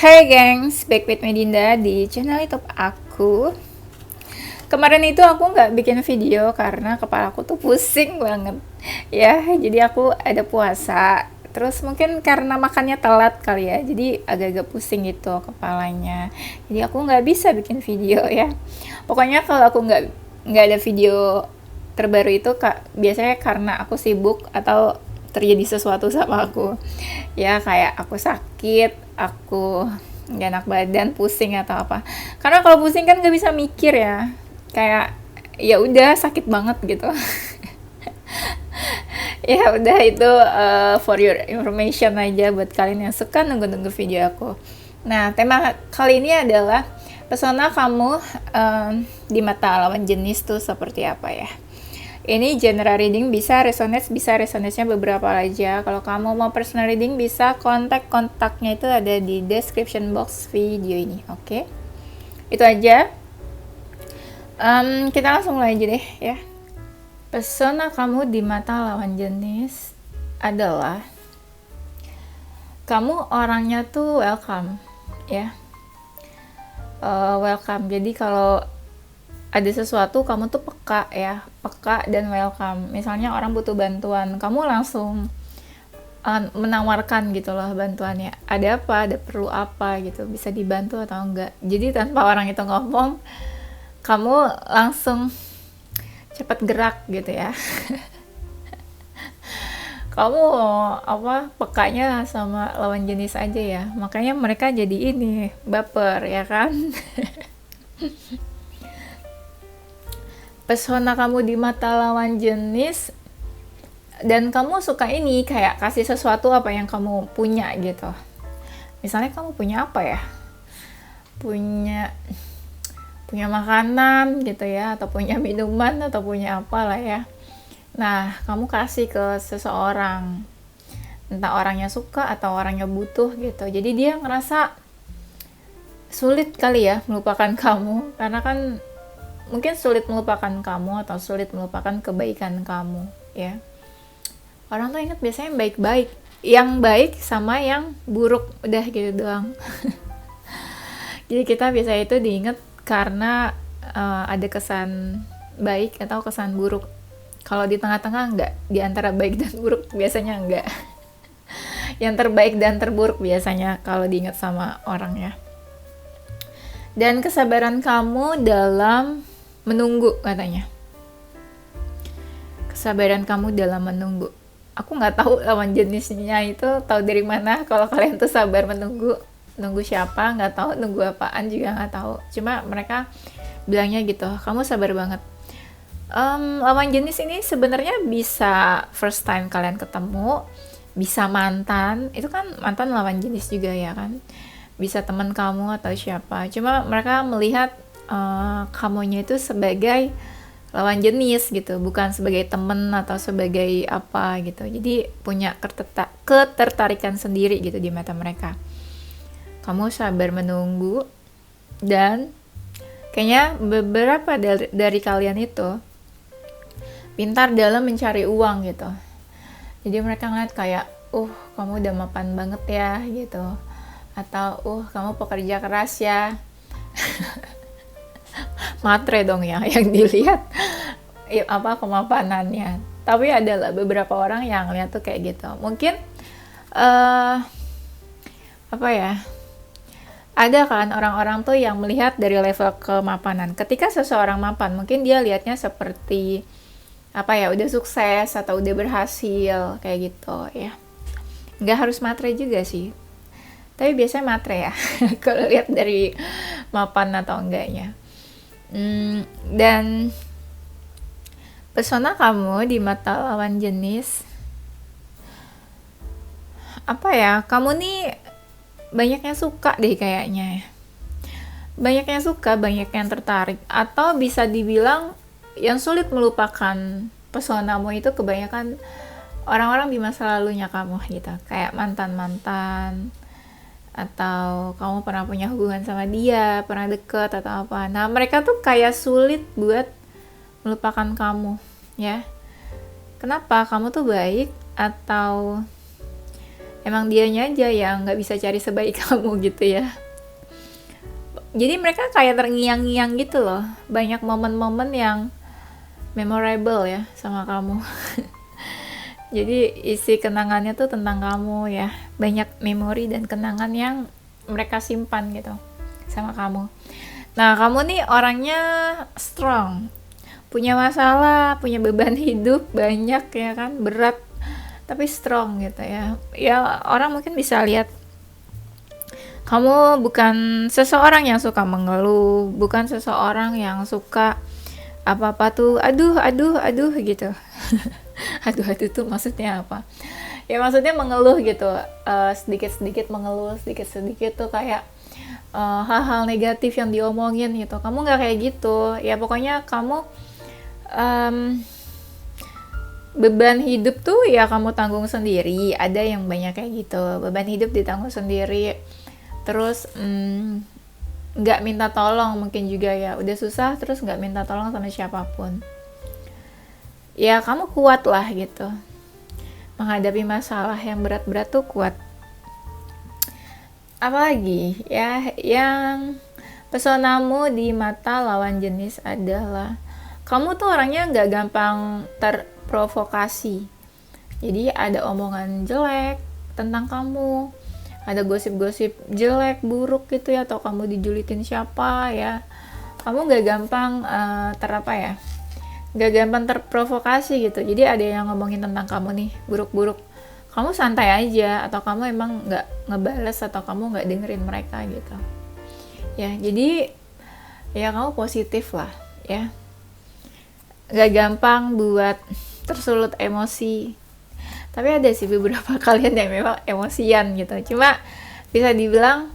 Hai gengs, back with Medinda di channel YouTube aku. Kemarin itu aku nggak bikin video karena kepala aku tuh pusing banget. Ya, jadi aku ada puasa. Terus mungkin karena makannya telat kali ya, jadi agak-agak pusing gitu kepalanya. Jadi aku nggak bisa bikin video ya. Pokoknya kalau aku nggak ada video terbaru itu kak, biasanya karena aku sibuk atau terjadi sesuatu sama aku, ya kayak aku sakit, aku nggak enak badan, pusing atau apa. Karena kalau pusing kan nggak bisa mikir ya, kayak ya udah sakit banget gitu. Ya udah itu for your information aja buat kalian yang suka nunggu-nunggu video aku. Nah, tema kali ini adalah pesona kamu di mata lawan jenis tuh seperti apa ya. Ini general reading, bisa resonance-nya beberapa aja. Kalau kamu mau personal reading bisa kontaknya itu ada di description box video ini, oke? Itu aja. Kita langsung mulai aja deh ya. Pesona kamu di mata lawan jenis adalah kamu orangnya tuh welcome ya. Welcome. Jadi kalau ada sesuatu kamu tuh peka ya, peka dan welcome. Misalnya orang butuh bantuan, kamu langsung menawarkan gitu loh bantuannya. Ada apa, ada perlu apa gitu, bisa dibantu atau enggak. Jadi tanpa orang itu ngomong, kamu langsung cepat gerak gitu ya. Kamu pekanya sama lawan jenis aja ya. Makanya mereka jadi ini baper ya kan. Pesona kamu di mata lawan jenis, dan kamu suka ini kayak kasih sesuatu apa yang kamu punya gitu. Misalnya kamu punya apa ya, punya makanan gitu ya, atau punya minuman, atau punya apa lah ya. Nah, kamu kasih ke seseorang, entah orangnya suka atau orangnya butuh gitu. Jadi dia ngerasa sulit kali ya melupakan kamu, karena kan mungkin sulit melupakan kamu atau sulit melupakan kebaikan kamu ya. Orang tuh ingat biasanya yang baik-baik, yang baik sama yang buruk, udah gitu doang. Jadi kita biasanya itu diingat karena ada kesan baik atau kesan buruk. Kalau di tengah-tengah enggak, di antara baik dan buruk biasanya enggak. Yang terbaik dan terburuk biasanya kalau diingat sama orang ya. Dan kesabaran kamu dalam menunggu katanya. Kesabaran kamu dalam menunggu. Aku nggak tahu lawan jenisnya itu tahu dari mana kalau kalian tuh sabar menunggu. Nunggu siapa nggak tahu, nunggu apaan juga nggak tahu. Cuma mereka bilangnya gitu, kamu sabar banget. Lawan jenis ini sebenarnya bisa first time kalian ketemu, bisa mantan. Itu kan mantan lawan jenis juga ya kan. Bisa teman kamu atau siapa. Cuma mereka melihat kamunya itu sebagai lawan jenis gitu, bukan sebagai temen atau sebagai apa gitu. Jadi punya ketertarikan sendiri gitu di mata mereka. Kamu sabar menunggu, dan kayaknya beberapa dari kalian itu pintar dalam mencari uang gitu. Jadi mereka ngeliat kayak, kamu udah mapan banget ya gitu, atau kamu pekerja keras ya. Matre dong ya yang dilihat kemapanannya. Tapi adalah beberapa orang yang lihat tuh kayak gitu. Mungkin ada kan orang-orang tuh yang melihat dari level kemapanan. Ketika seseorang mapan, mungkin dia lihatnya seperti udah sukses atau udah berhasil kayak gitu ya. Nggak harus matre juga sih, tapi biasanya matre ya kalau lihat dari mapan atau enggaknya. Dan pesona kamu di mata lawan jenis kamu nih banyak yang suka deh kayaknya. Banyak yang suka, banyak yang tertarik, atau bisa dibilang yang sulit melupakan pesonamu itu kebanyakan orang-orang di masa lalunya kamu gitu, kayak mantan-mantan, atau kamu pernah punya hubungan sama dia, pernah deket atau apa. Nah, mereka tuh kayak sulit buat melupakan kamu ya. Kenapa? Kamu tuh baik, atau emang dianya aja yang nggak bisa cari sebaik kamu gitu ya. Jadi mereka kayak terngiang-ngiang gitu loh, banyak momen-momen yang memorable ya sama kamu. Jadi isi kenangannya tuh tentang kamu ya, banyak memori dan kenangan yang mereka simpan gitu sama kamu. Nah, kamu nih orangnya strong, punya masalah, punya beban hidup banyak ya kan, berat, tapi strong gitu ya. Ya orang mungkin bisa lihat kamu bukan seseorang yang suka mengeluh, bukan seseorang yang suka apa-apa tuh aduh aduh aduh gitu. Aduh aduh tuh maksudnya apa? Ya maksudnya mengeluh gitu, sedikit-sedikit mengeluh, sedikit-sedikit tuh kayak hal-hal negatif yang diomongin gitu. Kamu nggak kayak gitu. Ya pokoknya kamu em, beban hidup tuh ya kamu tanggung sendiri. Ada yang banyak kayak gitu. Beban hidup ditanggung sendiri. Terus nggak minta tolong mungkin juga ya. Udah susah terus nggak minta tolong sama siapapun. Ya kamu kuat lah gitu. Menghadapi masalah yang berat-berat tuh kuat. Apalagi ya yang pesonamu di mata lawan jenis adalah kamu tuh orangnya nggak gampang terprovokasi. Jadi ada omongan jelek tentang kamu, ada gosip-gosip jelek buruk gitu ya, atau kamu dijulitin siapa ya, kamu nggak gampang terapa ya, nggak gampang terprovokasi gitu. Jadi ada yang ngomongin tentang kamu nih buruk-buruk, kamu santai aja, atau kamu emang nggak ngebales, atau kamu nggak dengerin mereka gitu ya. Jadi ya kamu positif lah ya, nggak gampang buat tersulut emosi. Tapi ada sih beberapa kalian yang memang emosian gitu, cuma bisa dibilang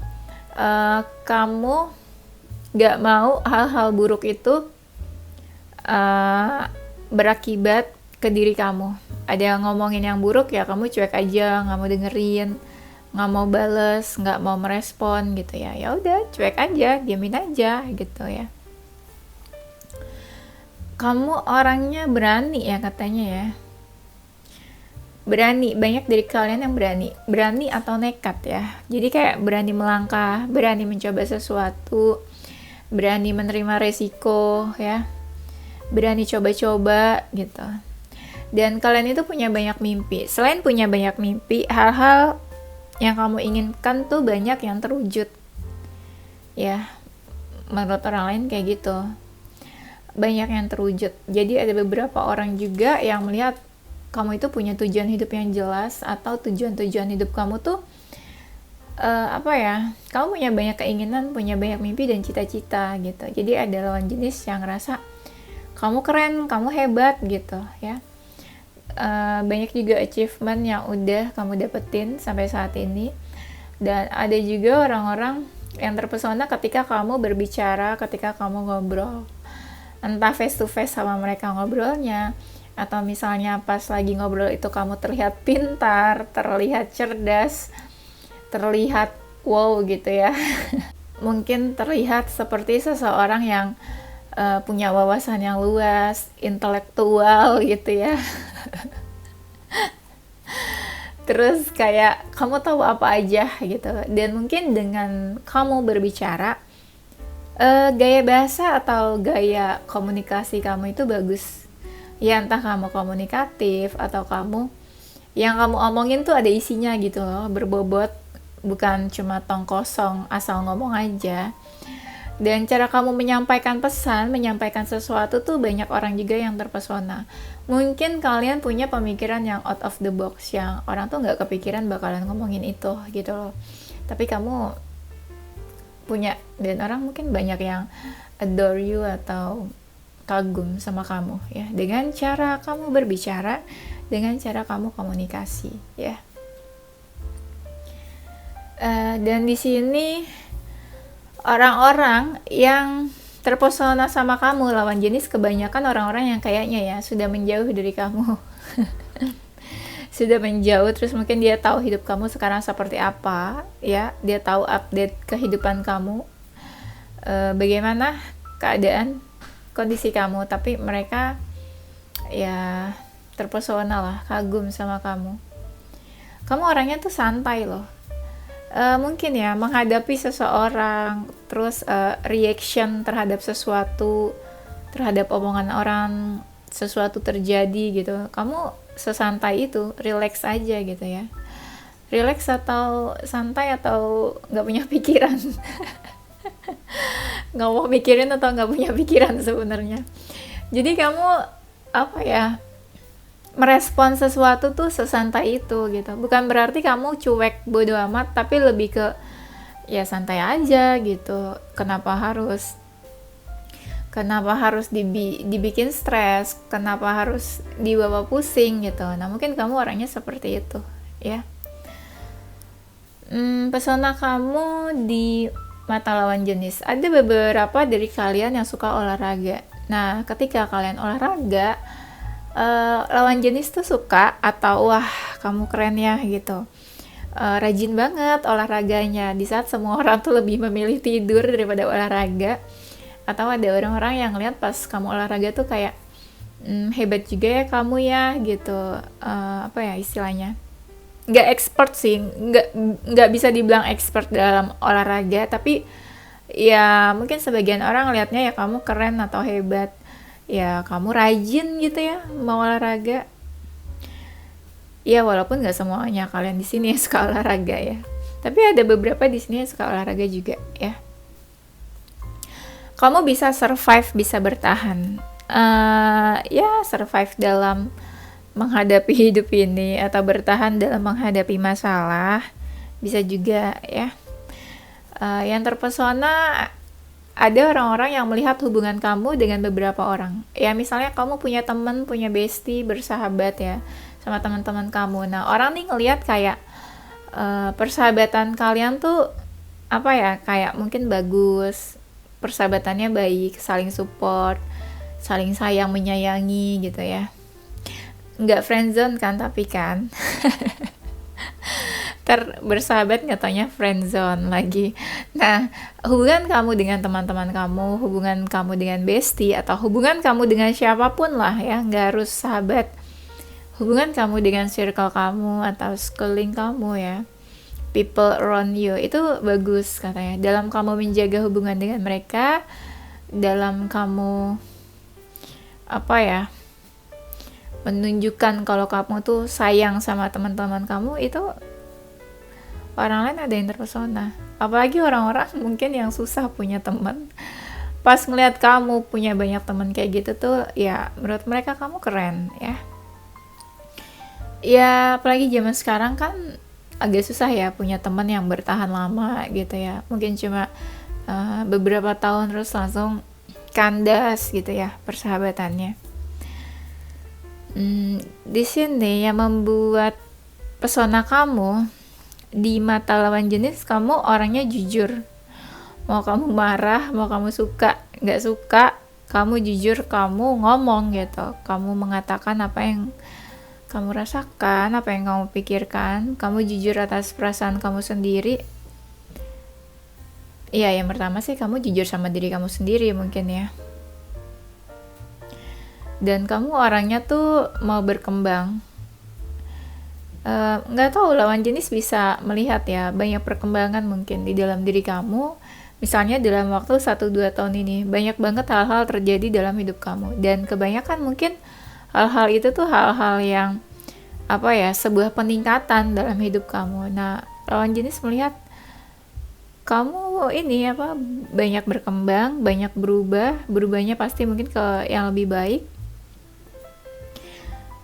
kamu nggak mau hal-hal buruk itu berakibat ke diri kamu. Ada yang ngomongin yang buruk ya kamu cuek aja, nggak mau dengerin, nggak mau bales, nggak mau merespon gitu ya. Ya udah cuek aja, diamin aja gitu ya. Kamu orangnya berani ya katanya ya. Berani, banyak dari kalian yang berani atau nekat ya. Jadi kayak berani melangkah, berani mencoba sesuatu, berani menerima resiko ya, berani coba-coba gitu. Dan kalian itu punya banyak mimpi. Selain punya banyak mimpi, hal-hal yang kamu inginkan tuh banyak yang terwujud ya, menurut orang lain kayak gitu, banyak yang terwujud. Jadi ada beberapa orang juga yang melihat kamu itu punya tujuan hidup yang jelas, atau tujuan-tujuan hidup kamu tuh kamu punya banyak keinginan, punya banyak mimpi dan cita-cita gitu. Jadi ada lawan jenis yang ngerasa kamu keren, kamu hebat gitu ya. Banyak juga achievement yang udah kamu dapetin sampai saat ini. Dan ada juga orang-orang yang terpesona ketika kamu berbicara, ketika kamu ngobrol, entah face to face sama mereka ngobrolnya, atau misalnya pas lagi ngobrol itu kamu terlihat pintar, terlihat cerdas, terlihat wow gitu ya. Mungkin terlihat seperti seseorang yang punya wawasan yang luas, intelektual gitu ya. Terus kayak kamu tahu apa aja gitu. Dan mungkin dengan kamu berbicara, gaya bahasa atau gaya komunikasi kamu itu bagus ya, entah kamu komunikatif atau kamu yang kamu omongin tuh ada isinya gitu loh, berbobot, bukan cuma tong kosong asal ngomong aja. Dan cara kamu menyampaikan pesan, menyampaikan sesuatu tuh banyak orang juga yang terpesona. Mungkin kalian punya pemikiran yang out of the box, yang orang tuh nggak kepikiran bakalan ngomongin itu gitu loh. Tapi kamu punya, dan orang mungkin banyak yang adore you atau kagum sama kamu ya, dengan cara kamu berbicara, dengan cara kamu komunikasi ya. Dan di sini orang-orang yang terpesona sama kamu lawan jenis kebanyakan orang-orang yang kayaknya ya sudah menjauh dari kamu. Sudah menjauh, terus mungkin dia tahu hidup kamu sekarang seperti apa ya, dia tahu update kehidupan kamu, bagaimana keadaan kondisi kamu, tapi mereka ya terpesona lah, kagum sama kamu. kamu orangnya tuh santai loh. Mungkin ya menghadapi seseorang, terus reaction terhadap sesuatu, terhadap omongan orang, sesuatu terjadi gitu, kamu sesantai itu, relax aja gitu ya. Relax atau santai atau nggak punya pikiran. Nggak mau mikirin atau nggak punya pikiran sebenarnya. Jadi kamu apa ya, merespon sesuatu tuh sesantai itu gitu. Bukan berarti kamu cuek bodo amat, tapi lebih ke ya santai aja gitu. Kenapa harus dibikin stres? Kenapa harus dibawa pusing gitu? Nah mungkin kamu orangnya seperti itu ya. Pesona kamu di mata lawan jenis. Ada beberapa dari kalian yang suka olahraga. Nah, ketika kalian olahraga, lawan jenis tuh suka atau wah kamu keren ya gitu. Rajin banget olahraganya. Di saat semua orang tuh lebih memilih tidur daripada olahraga. Atau ada orang-orang yang lihat pas kamu olahraga tuh kayak hebat juga ya kamu ya gitu. Apa ya istilahnya? Nggak expert sih, nggak bisa dibilang expert dalam olahraga, tapi ya mungkin sebagian orang lihatnya ya kamu keren atau hebat, ya kamu rajin gitu ya mau olahraga. Ya walaupun nggak semuanya kalian di sini yang suka olahraga ya, tapi ada beberapa di sini yang suka olahraga juga ya. Kamu bisa survive, bisa bertahan, ya survive dalam menghadapi hidup ini atau bertahan dalam menghadapi masalah, bisa juga ya. Yang terpesona, ada orang-orang yang melihat hubungan kamu dengan beberapa orang ya, misalnya kamu punya teman, punya bestie, bersahabat ya sama teman-teman kamu. Nah orang nih ngelihat kayak persahabatan kalian tuh apa ya, kayak mungkin bagus, persahabatannya baik, saling support, saling sayang menyayangi gitu ya. Nggak friendzone kan, tapi kan bersahabat nggak taunya friendzone lagi. Nah hubungan kamu dengan teman-teman kamu, hubungan kamu dengan bestie, atau hubungan kamu dengan siapapun lah ya, nggak harus sahabat, hubungan kamu dengan circle kamu atau sekeliling kamu ya, people around you, itu bagus katanya dalam kamu menjaga hubungan dengan mereka, dalam kamu apa ya, menunjukkan kalau kamu tuh sayang sama teman-teman kamu. Itu orang lain ada yang terpesona. Apalagi orang-orang mungkin yang susah punya teman, pas ngeliat kamu punya banyak teman kayak gitu tuh ya menurut mereka kamu keren ya. Ya apalagi zaman sekarang kan agak susah ya punya teman yang bertahan lama gitu ya. Mungkin cuma beberapa tahun terus langsung kandas gitu ya persahabatannya. Di sini yang membuat pesona kamu di mata lawan jenis, kamu orangnya jujur. Mau kamu marah, mau kamu suka, nggak suka, kamu jujur, kamu ngomong gitu. Kamu mengatakan apa yang kamu rasakan, apa yang kamu pikirkan. Kamu jujur atas perasaan kamu sendiri. Iya, yang pertama sih kamu jujur sama diri kamu sendiri mungkin ya. Dan kamu orangnya tuh mau berkembang. Nggak tahu lawan jenis bisa melihat ya banyak perkembangan mungkin di dalam diri kamu. Misalnya dalam waktu 1-2 tahun ini banyak banget hal-hal terjadi dalam hidup kamu, dan kebanyakan mungkin hal-hal itu tuh hal-hal yang apa ya, sebuah peningkatan dalam hidup kamu. Nah lawan jenis melihat kamu ini apa, banyak berkembang, banyak berubahnya pasti mungkin ke yang lebih baik.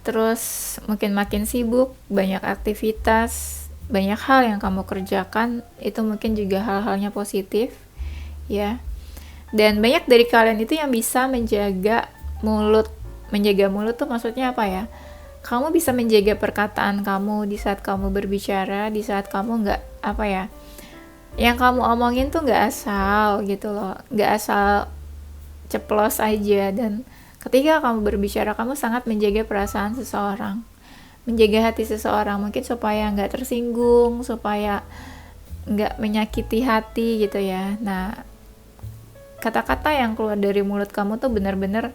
Terus mungkin makin sibuk, banyak aktivitas, banyak hal yang kamu kerjakan, itu mungkin juga hal-halnya positif ya. Dan banyak dari kalian itu yang bisa menjaga mulut. Menjaga mulut tuh maksudnya apa ya, kamu bisa menjaga perkataan kamu di saat kamu berbicara, di saat kamu nggak apa ya, yang kamu omongin tuh nggak asal gitu loh, nggak asal ceplos aja. Dan ketika kamu berbicara, kamu sangat menjaga perasaan seseorang, menjaga hati seseorang, mungkin supaya nggak tersinggung, supaya nggak menyakiti hati gitu ya. Nah, kata-kata yang keluar dari mulut kamu tuh benar-benar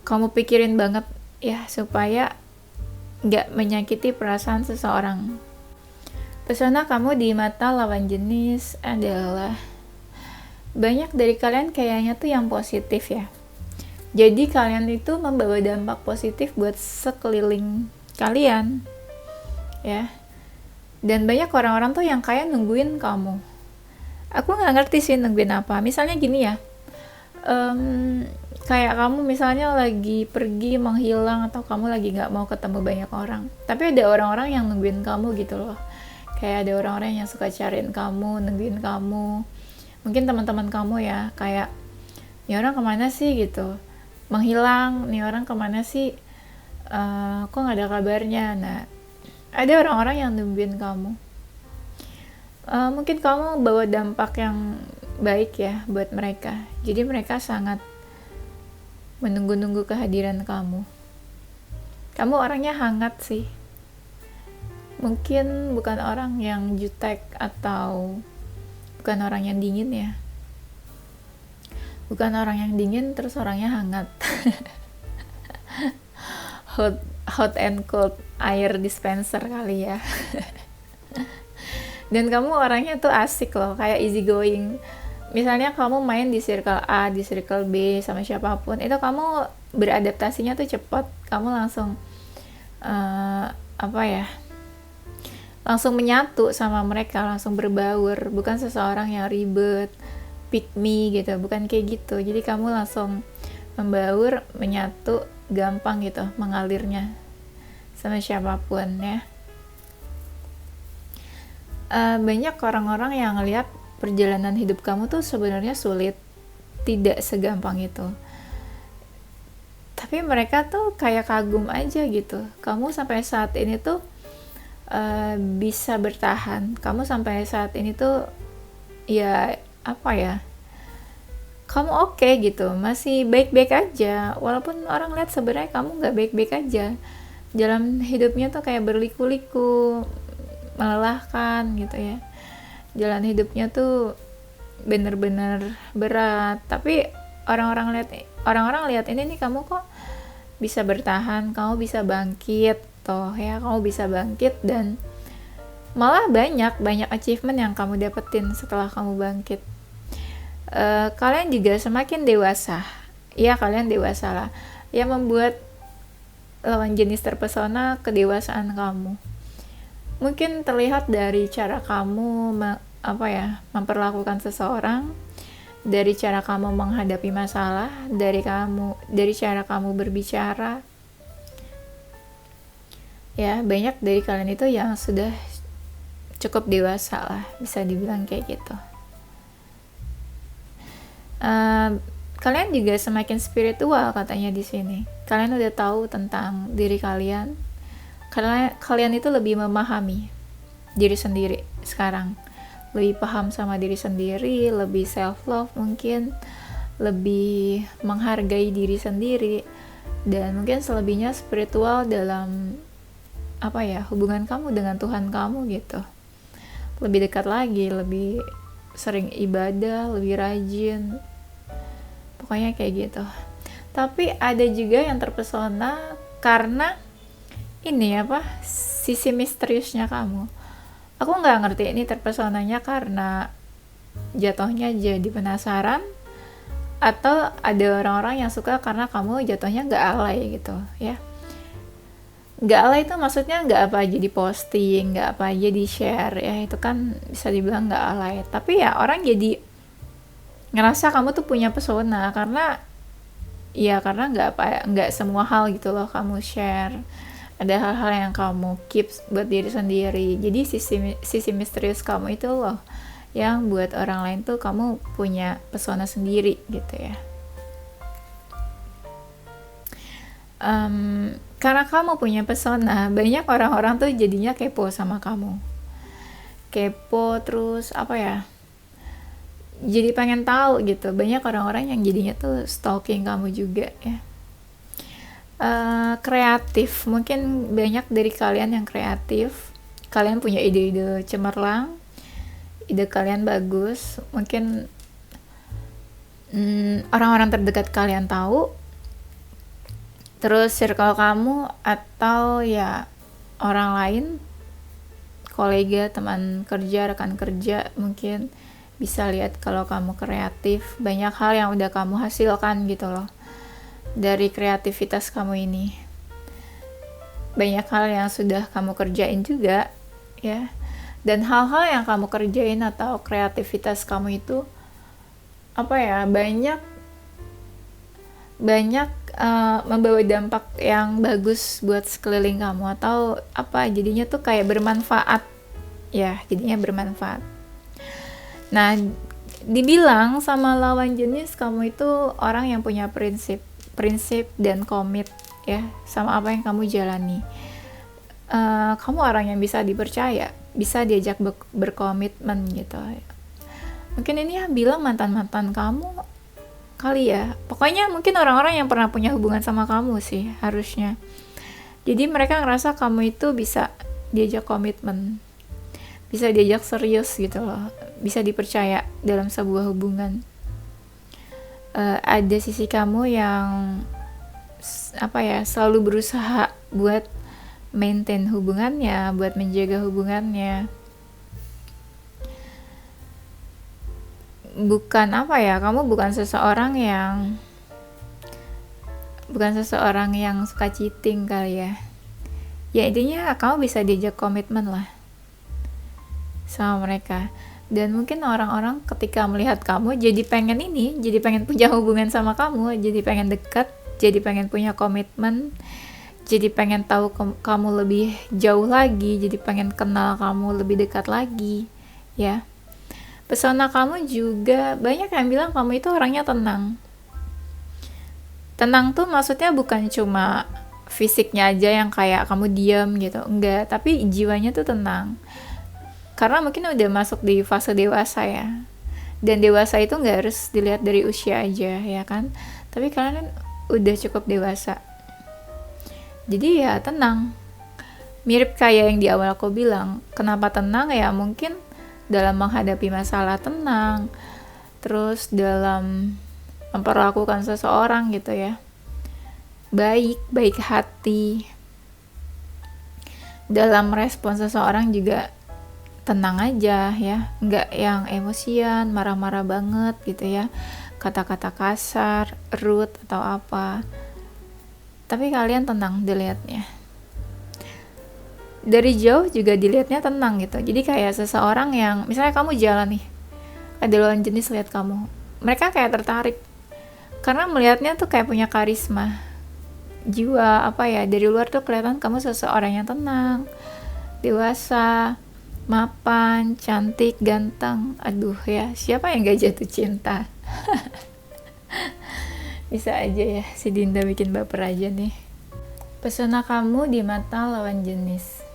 kamu pikirin banget ya, supaya nggak menyakiti perasaan seseorang. Pesona kamu di mata lawan jenis adalah banyak dari kalian kayaknya tuh yang positif ya. Jadi kalian itu membawa dampak positif buat sekeliling kalian ya. Dan banyak orang-orang tuh yang kayak nungguin kamu. Aku nggak ngerti sih nungguin apa. Misalnya gini ya, kayak kamu misalnya lagi pergi menghilang atau kamu lagi nggak mau ketemu banyak orang. Tapi ada orang-orang yang nungguin kamu gitu loh. Kayak ada orang-orang yang suka cariin kamu, nungguin kamu. Mungkin teman-teman kamu ya, kayak ini orang kemana sih gitu, menghilang, nih orang kemana sih, kok nggak ada kabarnya. Nah, ada orang-orang yang nungguin kamu. Mungkin kamu bawa dampak yang baik ya buat mereka. Jadi mereka sangat menunggu-nunggu kehadiran kamu. Kamu orangnya hangat sih. Mungkin bukan orang yang jutek atau bukan orang yang dingin ya. Bukan orang yang dingin terus orangnya hangat. hot and cold air dispenser kali ya. Dan kamu orangnya tuh asik loh, kayak easy going. Misalnya kamu main di circle A, di circle B sama siapapun, itu kamu beradaptasinya tuh cepat. Kamu langsung langsung menyatu sama mereka, langsung berbaur. Bukan seseorang yang ribet, pick me gitu, bukan kayak gitu. Jadi kamu langsung membaur, menyatu, gampang gitu mengalirnya sama siapapun ya. Banyak orang-orang yang ngelihat perjalanan hidup kamu tuh sebenarnya sulit, tidak segampang itu. Tapi mereka tuh kayak kagum aja gitu. Kamu sampai saat ini tuh bisa bertahan. Kamu sampai saat ini tuh ya kamu oke gitu, masih baik-baik aja. Walaupun orang lihat sebenarnya kamu nggak baik-baik aja. Jalan hidupnya tuh kayak berliku-liku, melelahkan gitu ya. Jalan hidupnya tuh bener-bener berat. Tapi orang-orang lihat ini nih, kamu kok bisa bertahan, kamu bisa bangkit toh ya, kamu bisa bangkit dan malah banyak achievement yang kamu dapetin setelah kamu bangkit. Kalian juga semakin dewasa ya, kalian dewasa lah, yang membuat lawan jenis terpesona kedewasaan kamu. Mungkin terlihat dari cara kamu memperlakukan seseorang, dari cara kamu menghadapi masalah, dari cara kamu berbicara. Ya, banyak dari kalian itu yang sudah cukup dewasa lah, bisa dibilang kayak gitu. Kalian juga semakin spiritual katanya di sini. Kalian udah tahu tentang diri kalian. Karena kalian itu lebih memahami diri sendiri sekarang. Lebih paham sama diri sendiri, lebih self love mungkin, lebih menghargai diri sendiri, dan mungkin selebihnya spiritual dalam hubungan kamu dengan Tuhan kamu gitu. Lebih dekat lagi, lebih sering ibadah, lebih rajin, pokoknya kayak gitu. Tapi ada juga yang terpesona karena sisi misteriusnya kamu. Aku nggak ngerti ini terpesonanya karena jatuhnya jadi penasaran, atau ada orang-orang yang suka karena kamu jatuhnya nggak alay gitu ya. Nggak alay itu maksudnya nggak apa aja diposting, nggak apa aja di share ya, itu kan bisa dibilang nggak alay. Tapi ya orang jadi ngerasa kamu tuh punya pesona karena nggak semua hal gitu loh kamu share. Ada hal-hal yang kamu keep buat diri sendiri. Jadi sisi misterius kamu itu loh yang buat orang lain tuh kamu punya pesona sendiri gitu ya. Karena kamu punya pesona, banyak orang-orang tuh jadinya kepo sama kamu. Kepo terus jadi pengen tahu gitu. Banyak orang-orang yang jadinya tuh stalking kamu juga ya. Kreatif, mungkin banyak dari kalian yang kreatif. Kalian punya ide-ide cemerlang, ide kalian bagus. Mungkin orang-orang terdekat kalian tahu, terus circle kamu atau ya orang lain, kolega, teman kerja, rekan kerja mungkin bisa lihat kalau kamu kreatif, banyak hal yang udah kamu hasilkan gitu loh dari kreativitas kamu ini. Banyak hal yang sudah kamu kerjain juga ya, dan hal-hal yang kamu kerjain atau kreativitas kamu itu banyak membawa dampak yang bagus buat sekeliling kamu, atau jadinya tuh kayak bermanfaat ya, jadinya bermanfaat. Nah, dibilang sama lawan jenis kamu itu orang yang punya prinsip dan komit ya sama apa yang kamu jalani. Kamu orang yang bisa dipercaya, bisa diajak berkomitmen gitu. Mungkin ini ya bilang mantan-mantan kamu kali ya. Pokoknya mungkin orang-orang yang pernah punya hubungan sama kamu sih harusnya. Jadi mereka ngerasa kamu itu bisa diajak komitmen, bisa diajak serius gitu loh, bisa dipercaya dalam sebuah hubungan. Ada sisi kamu yang selalu berusaha buat maintain hubungannya, buat menjaga hubungannya. Kamu bukan seseorang yang suka cheating kali ya. Ya intinya kamu bisa diajak komitmen lah sama mereka. Dan mungkin orang-orang ketika melihat kamu jadi pengen punya hubungan sama kamu, jadi pengen dekat, jadi pengen punya komitmen, jadi pengen tahu kamu lebih jauh lagi, jadi pengen kenal kamu lebih dekat lagi ya. Pesona kamu juga, banyak yang bilang kamu itu orangnya tenang. Tenang tuh maksudnya bukan cuma fisiknya aja yang kayak kamu diam gitu, enggak, tapi jiwanya tuh tenang. Karena mungkin udah masuk di fase dewasa ya. Dan dewasa itu gak harus dilihat dari usia aja ya kan. Tapi kalian udah cukup dewasa. Jadi ya tenang. Mirip kayak yang di awal aku bilang. Kenapa tenang ya, mungkin dalam menghadapi masalah tenang, terus dalam memperlakukan seseorang gitu ya, baik hati, dalam respon seseorang juga tenang aja ya, nggak yang emosian, marah-marah banget gitu ya, kata-kata kasar, rude atau apa, tapi kalian tenang dilihatnya. Dari jauh juga dilihatnya tenang gitu. Jadi kayak seseorang yang misalnya kamu jalan nih, ada lawan jenis lihat kamu, mereka kayak tertarik karena melihatnya tuh kayak punya karisma, jiwa dari luar tuh kelihatan kamu seseorang yang tenang, dewasa, mapan, cantik, ganteng. Aduh ya, siapa yang gak jatuh cinta? Bisa aja ya si Dinda bikin baper aja nih. Pesona kamu di mata lawan jenis.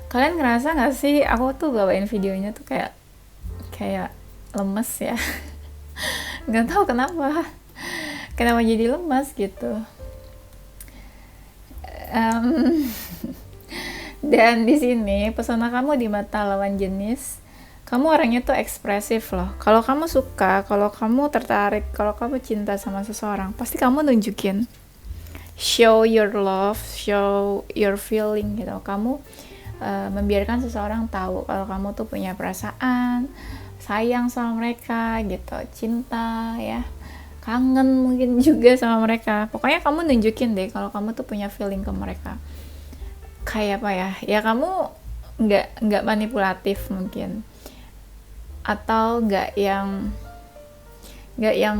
Kalian ngerasa gak sih aku tuh bawain videonya tuh kayak lemes ya. Gak tahu kenapa jadi lemes gitu. Dan di sini pesona kamu di mata lawan jenis, kamu orangnya tuh ekspresif loh. Kalau kamu suka, kalau kamu tertarik, kalau kamu cinta sama seseorang, pasti kamu nunjukin, show your love, show your feeling gitu. Kamu membiarkan seseorang tahu kalau kamu tuh punya perasaan, sayang sama mereka gitu, cinta ya, kangen mungkin juga sama mereka. Pokoknya kamu nunjukin deh kalau kamu tuh punya feeling ke mereka. Kayak ya kamu nggak manipulatif mungkin, atau nggak yang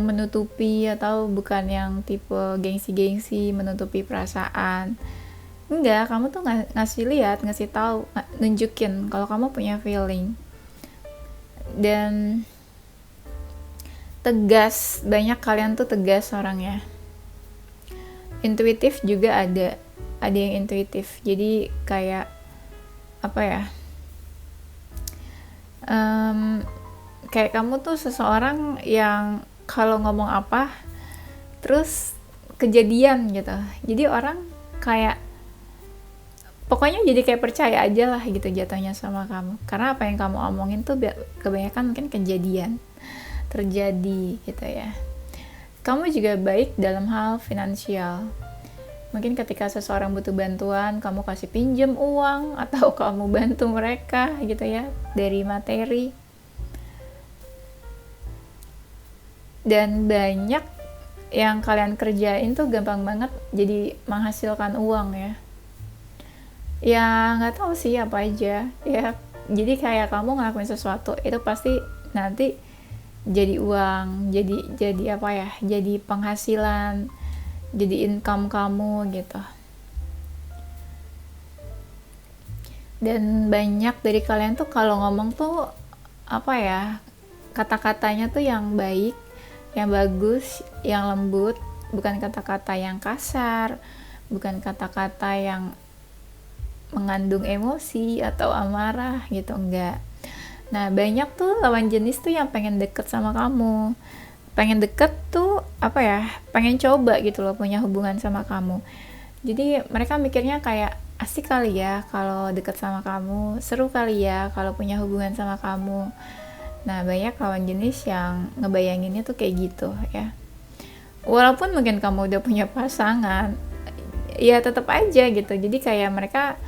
menutupi, atau bukan yang tipe gengsi menutupi perasaan. Enggak, kamu tuh ngasih lihat, ngasih tahu, nunjukin kalau kamu punya feeling. Dan tegas, banyak kalian tuh tegas orangnya. Intuitif juga ada yang intuitif. Jadi kayak kayak kamu tuh seseorang yang kalau ngomong apa terus kejadian gitu. Jadi orang kayak pokoknya jadi kayak percaya aja lah gitu jatuhnya sama kamu, karena apa yang kamu omongin tuh kebanyakan mungkin kejadian terjadi gitu ya. Kamu juga baik dalam hal finansial. Mungkin ketika seseorang butuh bantuan, kamu kasih pinjem uang atau kamu bantu mereka gitu ya dari materi. Dan banyak yang kalian kerjain tuh gampang banget jadi menghasilkan uang ya. Ya nggak tahu sih apa aja ya. Jadi kayak kamu ngelakuin sesuatu itu pasti nanti jadi uang, jadi apa ya? Jadi penghasilan, jadi income kamu gitu. Dan banyak dari kalian tuh kalau ngomong tuh apa ya? Kata-katanya tuh yang baik, yang bagus, yang lembut, bukan kata-kata yang kasar, bukan kata-kata yang mengandung emosi atau amarah gitu, enggak. Nah, banyak tuh lawan jenis tuh yang pengen deket sama kamu. Pengen deket tuh apa ya? Pengen coba gitu loh punya hubungan sama kamu. Jadi mereka mikirnya kayak asik kali ya kalau deket sama kamu, seru kali ya kalau punya hubungan sama kamu. Nah, banyak lawan jenis yang ngebayanginnya tuh kayak gitu ya. Walaupun mungkin kamu udah punya pasangan, ya tetap aja gitu. Jadi kayak mereka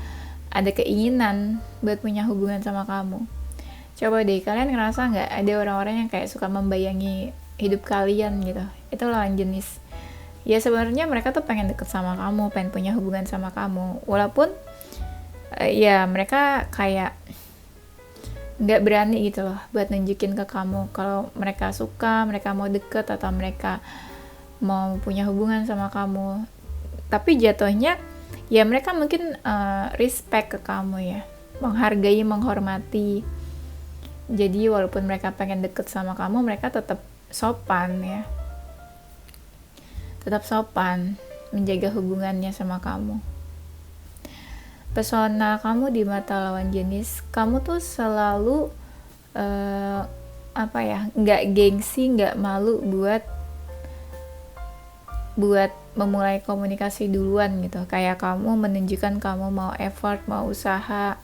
ada keinginan buat punya hubungan sama kamu. Coba deh, kalian ngerasa nggak ada orang-orang yang kayak suka membayangi hidup kalian gitu? Itu lawan jenis. Ya sebenarnya mereka tuh pengen deket sama kamu, pengen punya hubungan sama kamu. Walaupun ya mereka kayak nggak berani gitu loh buat nunjukin ke kamu kalau mereka suka, mereka mau deket atau mereka mau punya hubungan sama kamu. Tapi jatuhnya ya mereka mungkin respect ke kamu ya, menghargai, menghormati. Jadi walaupun mereka pengen deket sama kamu, mereka tetap sopan ya, tetap sopan menjaga hubungannya sama kamu. Pesona kamu di mata lawan jenis, kamu tuh selalu apa ya, nggak gengsi, nggak malu buat memulai komunikasi duluan gitu. Kayak kamu menunjukkan kamu mau effort, mau usaha.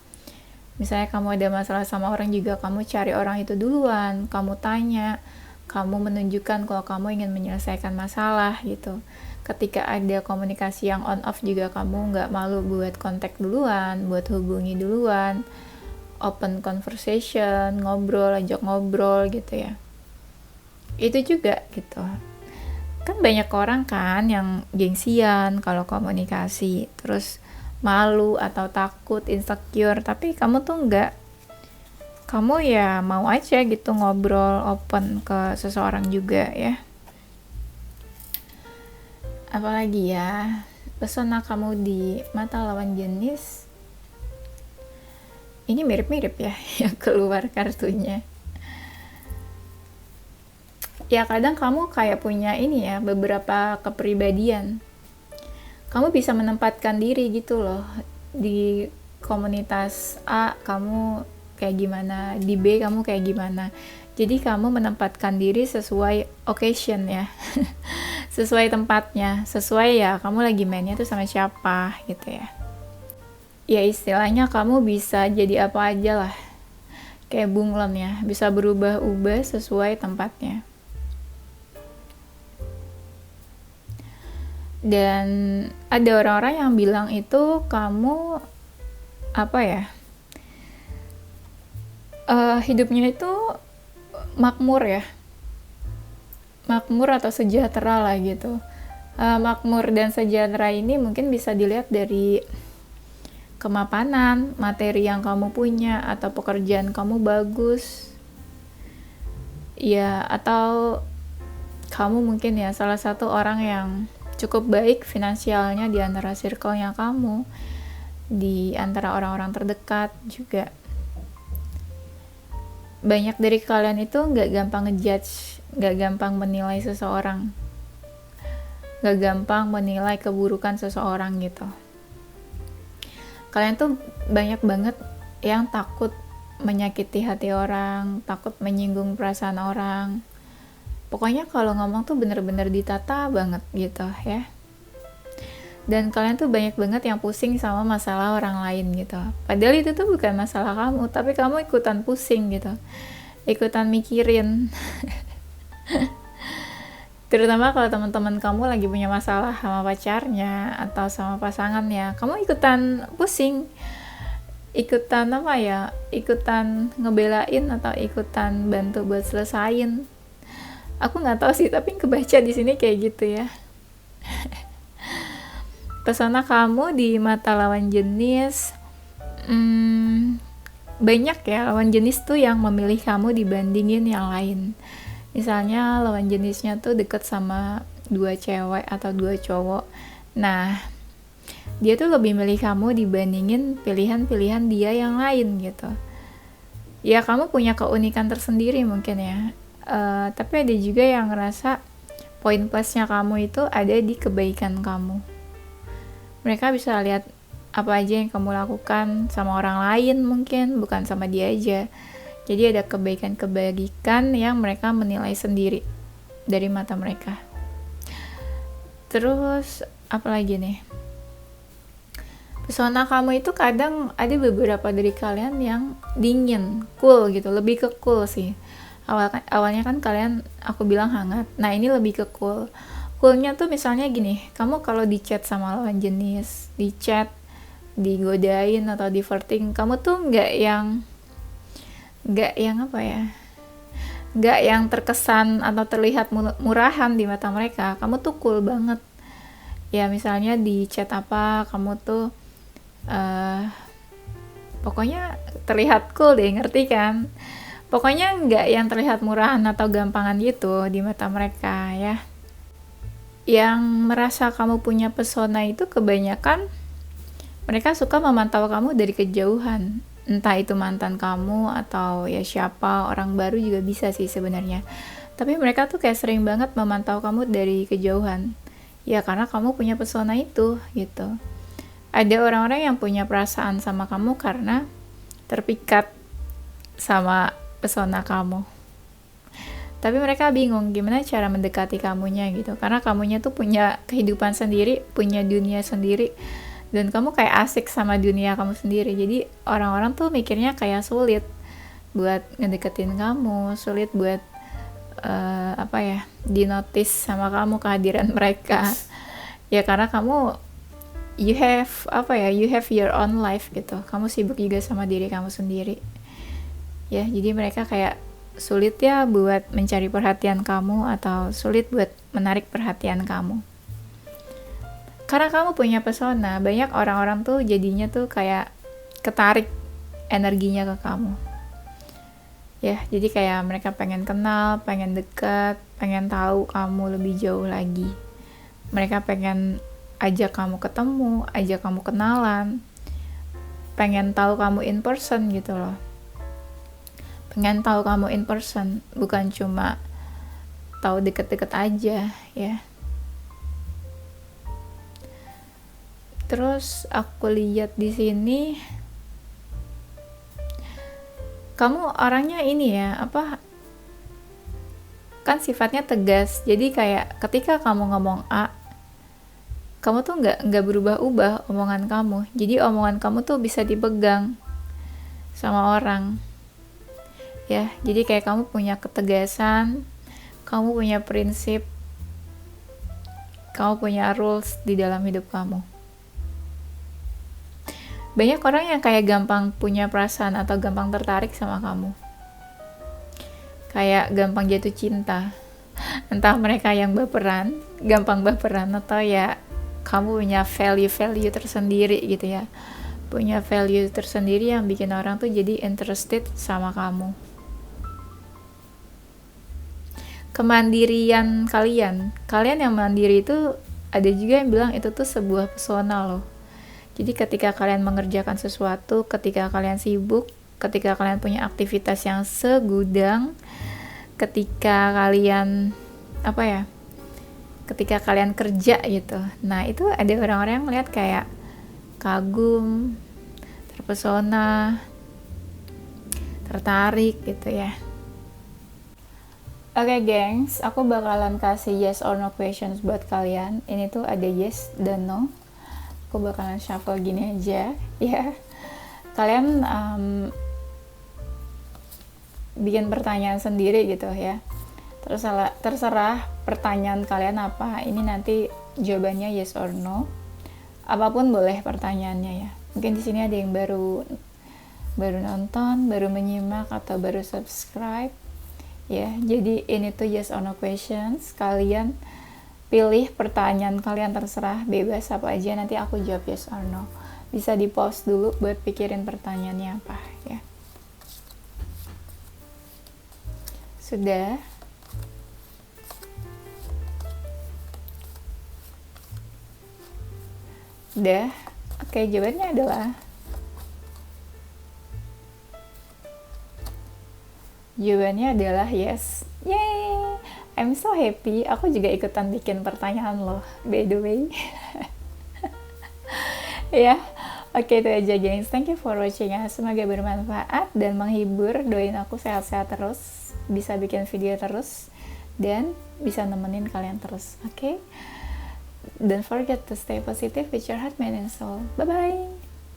Misalnya kamu ada masalah sama orang juga, kamu cari orang itu duluan, kamu tanya, kamu menunjukkan kalau kamu ingin menyelesaikan masalah gitu. Ketika ada komunikasi yang on off juga kamu nggak malu buat kontak duluan, buat hubungi duluan, open conversation, ngobrol, ajak ngobrol gitu ya. Itu juga gitu. Kan banyak orang kan yang gengsian kalau komunikasi, terus malu atau takut, insecure, tapi kamu tuh enggak. Kamu ya mau aja gitu ngobrol open ke seseorang juga ya. Apalagi ya, pesona kamu di mata lawan jenis ini mirip-mirip ya yang keluar kartunya. Ya kadang kamu kayak punya ini ya, beberapa kepribadian. Kamu bisa menempatkan diri gitu loh. Di komunitas A kamu kayak gimana, di B kamu kayak gimana. Jadi kamu menempatkan diri sesuai occasion ya. Sesuai tempatnya, sesuai ya kamu lagi mainnya tuh sama siapa gitu ya. Ya istilahnya kamu bisa jadi apa aja lah. Kayak bunglon ya, bisa berubah-ubah sesuai tempatnya. Dan ada orang-orang yang bilang itu kamu apa ya, hidupnya itu makmur ya, makmur atau sejahtera lah gitu. Makmur dan sejahtera ini mungkin bisa dilihat dari kemapanan, materi yang kamu punya, atau pekerjaan kamu bagus ya, atau kamu mungkin ya salah satu orang yang cukup baik finansialnya di antara circle-nya kamu, di antara orang-orang terdekat juga. Banyak dari kalian itu nggak gampang ngejudge, nggak gampang menilai seseorang, nggak gampang menilai keburukan seseorang gitu. Kalian tuh banyak banget yang takut menyakiti hati orang, takut menyinggung perasaan orang. Pokoknya kalau ngomong tuh bener-bener ditata banget gitu ya. Dan kalian tuh banyak banget yang pusing sama masalah orang lain gitu. Padahal itu tuh bukan masalah kamu, tapi kamu ikutan pusing gitu. Ikutan mikirin. Terutama kalau teman-teman kamu lagi punya masalah sama pacarnya atau sama pasangannya, kamu ikutan pusing, ikutan apa ya, ikutan ngebelain atau ikutan bantu buat selesain. Aku nggak tahu sih, tapi kebaca di sini kayak gitu ya. Pesona kamu di mata lawan jenis, banyak ya lawan jenis tuh yang memilih kamu dibandingin yang lain. Misalnya lawan jenisnya tuh deket sama 2 cewek atau 2 cowok. Nah, dia tuh lebih milih kamu dibandingin pilihan-pilihan dia yang lain gitu. Ya kamu punya keunikan tersendiri mungkin ya. Tapi ada juga yang ngerasa poin plusnya kamu itu ada di kebaikan kamu. Mereka bisa lihat apa aja yang kamu lakukan sama orang lain mungkin, bukan sama dia aja. Jadi ada kebaikan-kebaikan yang mereka menilai sendiri dari mata mereka. Terus apa lagi nih? Pesona kamu itu kadang ada beberapa dari kalian yang dingin, cool gitu, lebih ke cool sih. Awalnya kan kalian aku bilang hangat. Nah, ini lebih ke cool. Coolnya tuh misalnya gini, kamu kalau di chat sama lawan jenis, di chat, digodain atau di flirting, kamu tuh nggak yang apa ya, nggak yang terkesan atau terlihat murahan di mata mereka. Kamu tuh cool banget ya. Misalnya di chat apa, kamu tuh pokoknya terlihat cool deh, ngerti kan? Pokoknya nggak yang terlihat murahan atau gampangan gitu di mata mereka ya. Yang merasa kamu punya pesona itu kebanyakan mereka suka memantau kamu dari kejauhan. Entah itu mantan kamu atau ya siapa, orang baru juga bisa sih sebenarnya. Tapi mereka tuh kayak sering banget memantau kamu dari kejauhan. Ya karena kamu punya pesona itu gitu. Ada orang-orang yang punya perasaan sama kamu karena terpikat sama pesona kamu. Tapi mereka bingung gimana cara mendekati kamunya gitu. Karena kamunya tuh punya kehidupan sendiri, punya dunia sendiri. Dan kamu kayak asik sama dunia kamu sendiri. Jadi orang-orang tuh mikirnya kayak sulit buat ngedeketin kamu, sulit buat dinotis sama kamu, kehadiran mereka. Ya karena kamu you have your own life gitu. Kamu sibuk juga sama diri kamu sendiri. Ya, jadi mereka kayak sulit ya buat mencari perhatian kamu atau sulit buat menarik perhatian kamu. Karena kamu punya pesona, banyak orang-orang tuh jadinya tuh kayak ketarik energinya ke kamu. Ya, jadi kayak mereka pengen kenal, pengen dekat, pengen tahu kamu lebih jauh lagi. Mereka pengen ajak kamu ketemu, ajak kamu kenalan, pengen tahu kamu in person gitu loh. Pengen tahu kamu in person, bukan cuma tahu deket-deket aja ya. Terus aku lihat di sini kamu orangnya ini ya, kan sifatnya tegas. Jadi kayak ketika kamu ngomong A, kamu tuh nggak berubah-ubah omongan kamu. Jadi omongan kamu tuh bisa dipegang sama orang. Ya, jadi kayak kamu punya ketegasan, kamu punya prinsip, kamu punya rules di dalam hidup kamu. Banyak orang yang kayak gampang punya perasaan atau gampang tertarik sama kamu. Kayak gampang jatuh cinta. Entah mereka yang gampang baperan, atau ya kamu punya value tersendiri gitu ya. Punya value tersendiri yang bikin orang tuh jadi interested sama kamu. Kemandirian kalian yang mandiri itu, ada juga yang bilang itu tuh sebuah pesona loh. Jadi ketika kalian mengerjakan sesuatu, ketika kalian sibuk, ketika kalian punya aktivitas yang segudang, ketika kalian ketika kalian kerja gitu. Nah, itu ada orang-orang yang melihat kayak kagum, terpesona, tertarik gitu ya. Oke, gengs, aku bakalan kasih yes or no questions buat kalian. Ini tuh ada yes dan no. Aku bakalan shuffle gini aja ya. Kalian bikin pertanyaan sendiri gitu ya. Terserah pertanyaan kalian apa. Ini nanti jawabannya yes or no. Apapun boleh pertanyaannya ya. Mungkin di sini ada yang baru nonton, baru menyimak, atau baru subscribe. Ya, jadi ini tuh yes or no questions. Kalian pilih pertanyaan kalian, terserah, bebas apa aja, nanti aku jawab yes or no. Bisa di pause dulu buat pikirin pertanyaannya apa ya. Sudah? Udah? Oke, jawabannya adalah yes. Yay! I'm so happy. Aku juga ikutan bikin pertanyaan loh, by the way. Ya, oke, itu aja guys. Thank you for watching ya. Semoga bermanfaat dan menghibur. Doain aku sehat-sehat terus, bisa bikin video terus, dan bisa nemenin kalian terus. Oke? Don't forget to stay positive with your heart, mind, and soul. Bye-bye!